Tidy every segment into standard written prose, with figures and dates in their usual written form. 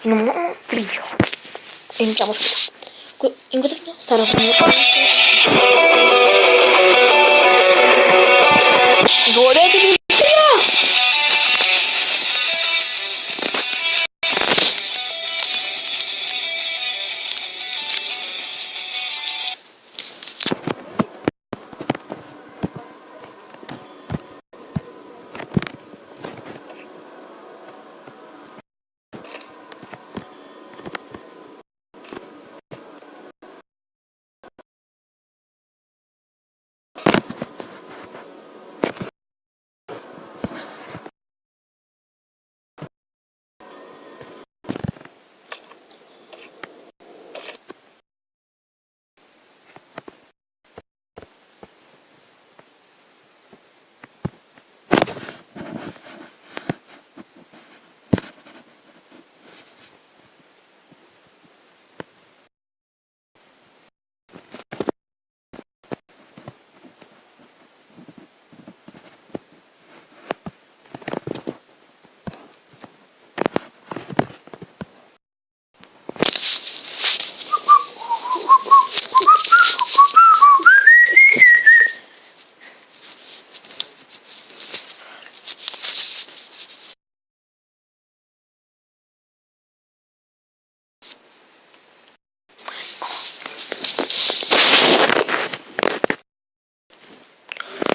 in un nuovo video. Iniziamo subito. In questo video starò facendo godetevi il video!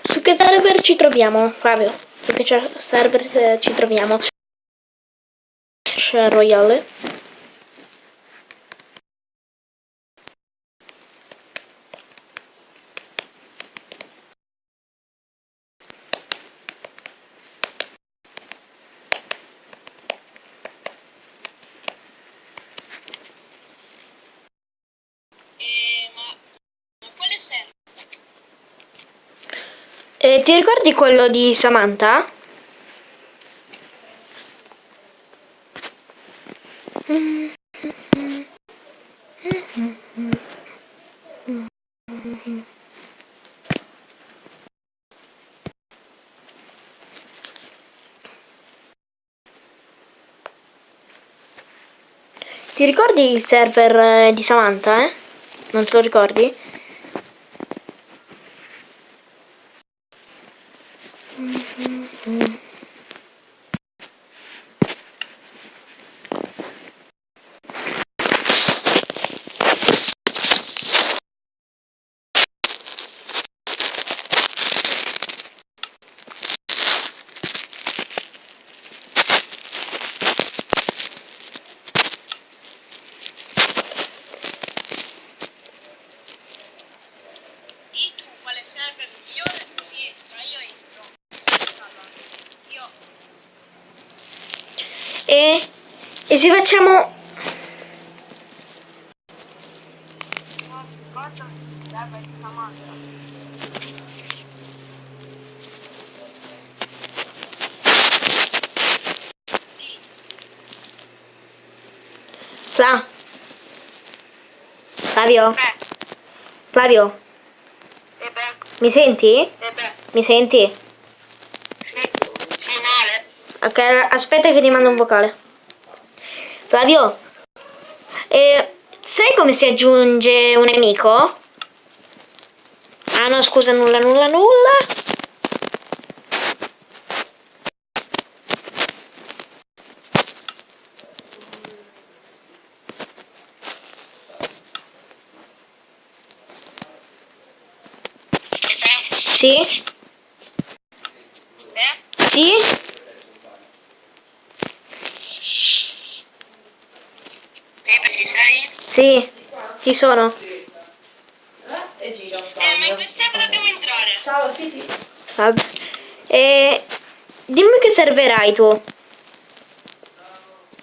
Su che server ci troviamo, Fabio? Su che server ci troviamo? Clash Royale. Ma quale serve? Ti ricordi quello di Samantha? Ti ricordi il server di Samantha, Non te lo ricordi? Di tu quale server migliore? Sì, ma io entro. Io. E se facciamo... Cosa mi serve di Samantha? Sì, Flavio? Flavio? e beh, Mi senti? Mi senti? sì, male. Ok, aspetta che ti mando un vocale. Flavio? Sai come si aggiunge un nemico? Ah no, scusa, nulla. Sì? Sì? Pepe, ci sei? Sì, ci sono. E gira. Ma in che server dobbiamo entrare? Ciao, Fifi. Vabbè. Dimmi che serverai tu.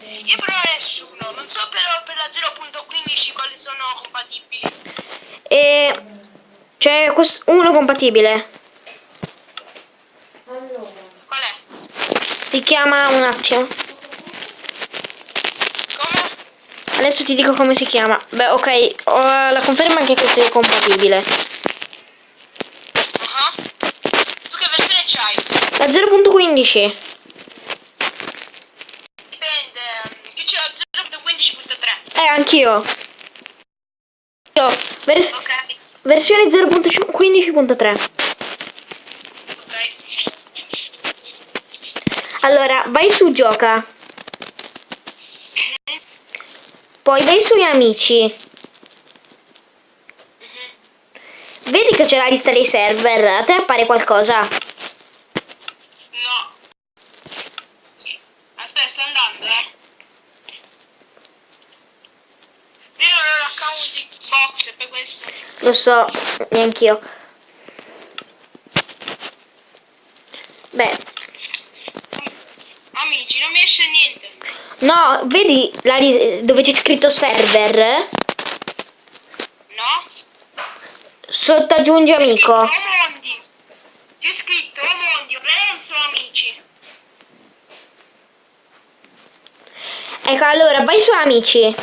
Io però nessuno, non so però per la 0.15 quali sono compatibili. C'è uno compatibile. Allora. Qual è? Si chiama un attimo. Come? Adesso ti dico come si chiama. Beh, ok, ho la conferma che questo è compatibile. Ah. Tu che versione c'hai? La 0.15. Dipende, io c'ho la 0.15.3. Anch'io. Io, Ok. versione 0.15.3. Ok. Allora, vai su gioca. Poi vai sui amici. Vedi che c'è la lista dei server. A te appare qualcosa? No. Aspetta, sto andando, Io non ho l'account di Xbox per questo. Lo so, neanch'io. Beh, Amici, non mi esce niente. no, vedi dove c'è scritto server? No? Sotto aggiungi amico. Oh mondi. C'è scritto oh mondi, non sono amici. Ecco, allora vai su amici. Ah.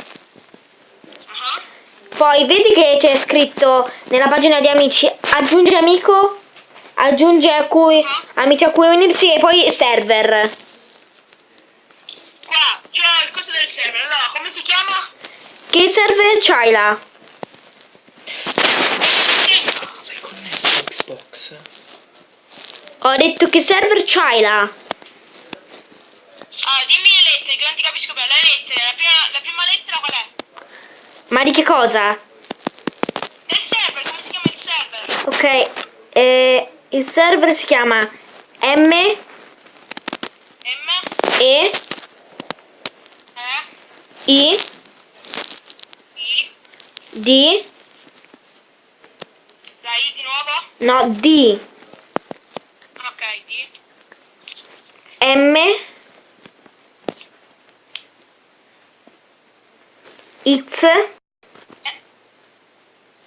Poi vedi che c'è scritto nella pagina di amici aggiungi amico, aggiungi amici a cui unirsi e poi server. Qua, c'è il coso del server. Allora, come si chiama? Che server c'hai là? Sei connesso a Xbox? Ho detto che server c'hai là. Ah, dimmi le lettere che non ti capisco bene. Le lettere, la prima lettera qual è? Ma di che cosa? Del server, come si chiama il server? Ok, il server si chiama M M? E I I? D La I di nuovo? no D Ok, D. M X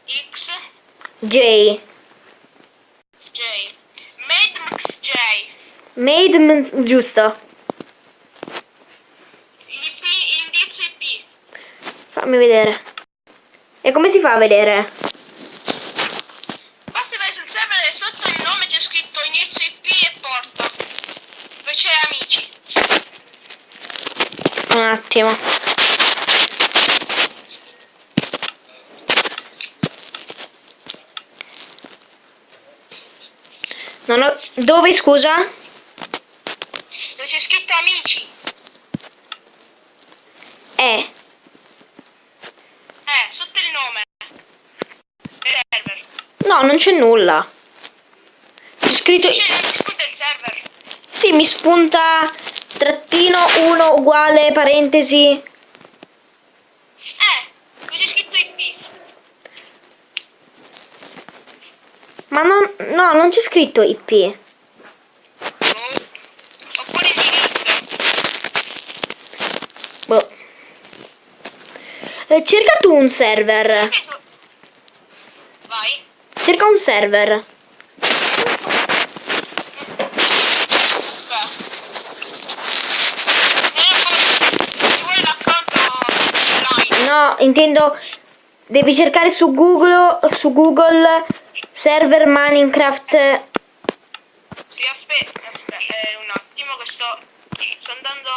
X? J J. Madmax J. giusto. Indizio IP. Fammi vedere. E come si fa a vedere? Basta vai sul server e sotto il nome c'è scritto inizio IP e porta. Poi c'è amici. Un attimo. Non ho... Dove scusa? Dove c'è scritto amici. Sotto il nome. Del server. No, non c'è nulla. C'è scritto... Non ti spunta il server. Sì, mi spunta trattino 1 uguale parentesi. Dove c'è scritto IP. Ma non... No, non c'è scritto IP. Oppure indirizzo. Boh. Cerca tu un server. Vai. Cerca un server. Ci vuole l'account online. No, intendo... Devi cercare su Google server Minecraft. Sì, aspetta, un attimo che sto andando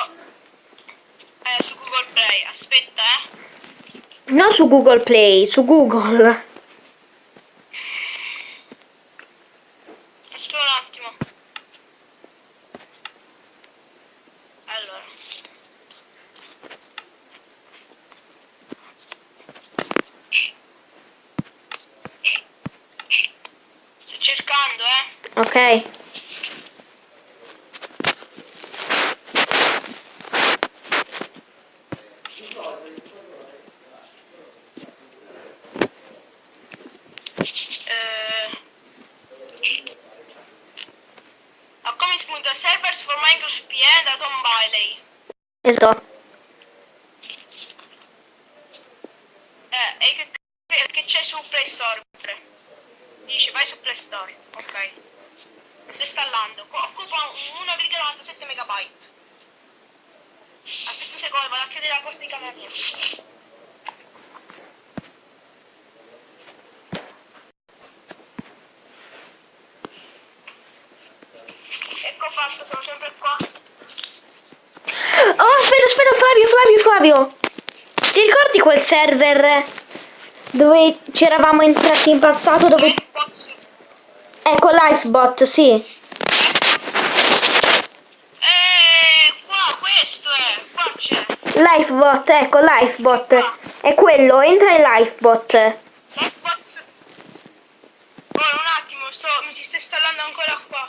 su Google Play. Aspetta, Non su Google Play, su Google. Aspetta un attimo. Allora. Sto cercando, Ok. Come spunta servers for Minecraft PN da Tom Bailey. Esatto. E che c'è su Play Store? Dici, vai su Play Store. Ok. Sto installando. Occupa 1,97 megabyte. Aspetta un secondo, vado a chiudere la porta di camera mia. Ecco fatto, sono sempre qua. Oh, aspetta, Flavio. ricordi quel server dove ci eravamo entrati in passato? Dove... Lifebox. Ecco, Lifebot, sì. Qua, questo è. Qua c'è. Lifebot, ecco, Lifebot. È quello, entra in Lifebot. Lifebox. Oh, un attimo, mi si sta installando ancora qua.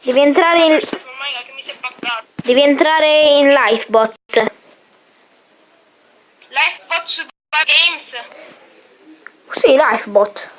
Devi entrare in... Ormai che mi si è buggato. Devi entrare in Lifebot. Lifebox Games. Sì, Lifebot.